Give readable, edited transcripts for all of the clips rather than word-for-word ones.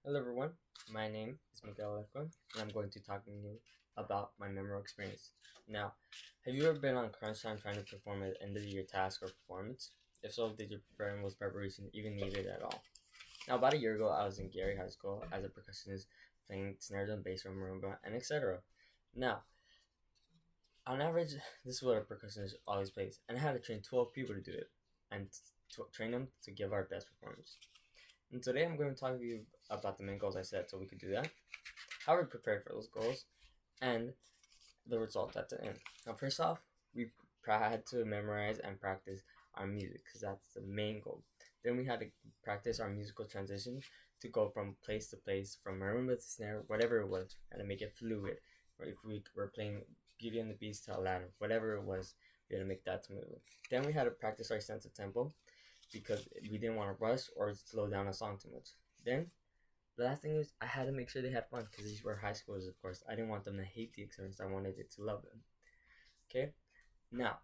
Hello everyone, my name is Miguel Alarcon, and I'm going to talk to you about my memorable experience. Now, have you ever been on crunch time trying to perform an end of the year task or performance? If so, did your preparation even needed at all? Now, about a year ago, I was in Gary High School as a percussionist playing snares and bass from marimba and etc. Now, on average, this is what a percussionist always plays, and I had to train 12 people to do it and train them to give our best performance. And today I'm going to talk to you about the main goals I set so we could do that, how we prepared for those goals, and the result at the end. Now, first off, we had to memorize and practice our music because that's the main goal. Then we had to practice our musical transition to go from place to place, from marimba to snare, whatever it was, and to make it fluid. Or if we were playing Beauty and the Beast to Aladdin, whatever it was, we had to make that smoothly. Then we had to practice our sense of tempo because we didn't want to rush or slow down a song too much. Then the last thing is I had to make sure they had fun because these were high schoolers, of course. I didn't want them to hate the experience. I wanted it to love them. Okay, now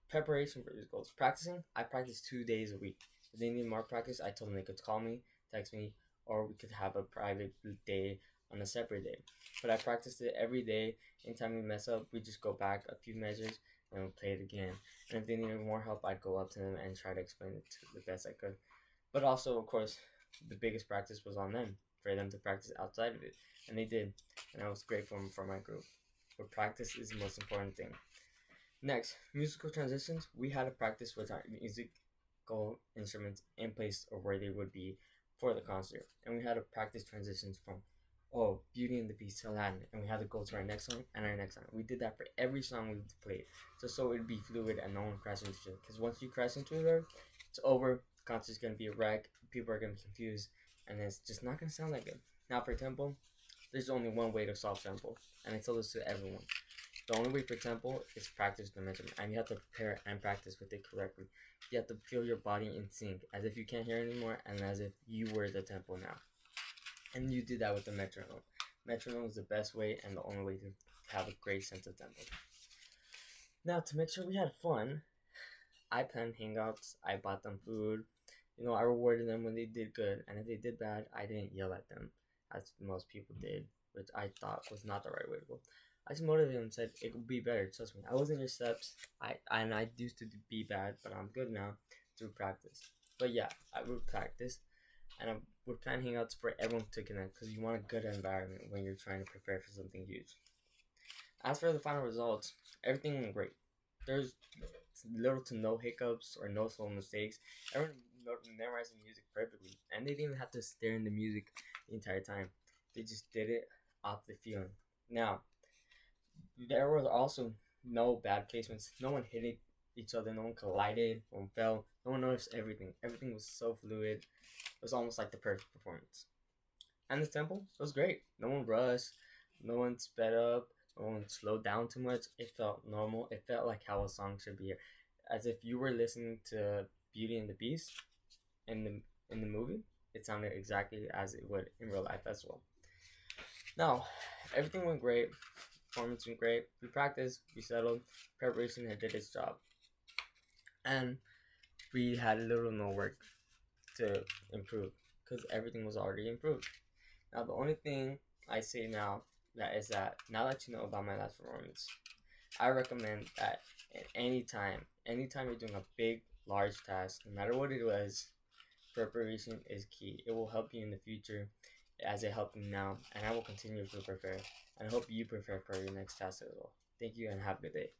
preparation for these goals. Practicing, I practiced 2 days a week. If they need more practice, I told them they could call me, text me, or we could have a private day on a separate day. But I practiced it every day. Anytime we mess up, we just go back a few measures and we'll play it again. And if they needed more help, I'd go up to them and try to explain it to the best I could. But also, of course, the biggest practice was on them for them to practice outside of it, and they did, and I was grateful for my group. But practice is the most important thing. Next, musical transitions. We had to practice with our musical instruments in place of where they would be for the concert, and we had to practice transitions from Beauty and the Beast to Aladdin, and we had to go to our next song and our next song. We did that for every song we played, just so it'd be fluid and no one crashed into it. Because once you crash into it, it's over. The concert's gonna be a wreck. People are gonna be confused, and it's just not gonna sound like it. Now for tempo, there's only one way to solve tempo, and I tell this to everyone. The only way for tempo is practice the measurement, and you have to prepare and practice with it correctly. You have to feel your body in sync, as if you can't hear anymore, and as if you were the tempo now. And you did that with the metronome. Metronome is the best way and the only way to have a great sense of tempo. Now, to make sure we had fun, I planned hangouts. I bought them food. I rewarded them when they did good, and if they did bad, I didn't yell at them, as most people did, which I thought was not the right way to go. I just motivated them and said it would be better. Trust me, I was in your steps. I used to be bad, but I'm good now through practice. But yeah, I would practice, and I would plan hangouts for everyone to connect because you want a good environment when you're trying to prepare for something huge. As for the final results, everything went great. There's little to no hiccups or no slow mistakes. Everyone memorized the music perfectly, and they didn't even have to stare in the music the entire time. They just did it off the feeling. Now, there was also no bad placements. No one hit each other. No one collided. No one fell. No one noticed everything. Everything was so fluid. It was almost like the perfect performance. And the tempo was great. No one rushed. No one sped up. No one slowed down too much. It felt normal. It felt like how a song should be, as if you were listening to Beauty and the Beast in the movie. It sounded exactly as it would in real life as well. Now, everything went great. Performance went great. We practiced. We settled. Preparation had did its job, and we had little no work to improve because everything was already improved. Now, the only thing I say now that is that now that you know about my last performance, I recommend that at anytime you're doing a big, large task, no matter what it was, preparation is key. It will help you in the future as it helped me now, and I will continue to prepare. And I hope you prepare for your next task as well. Thank you and have a good day.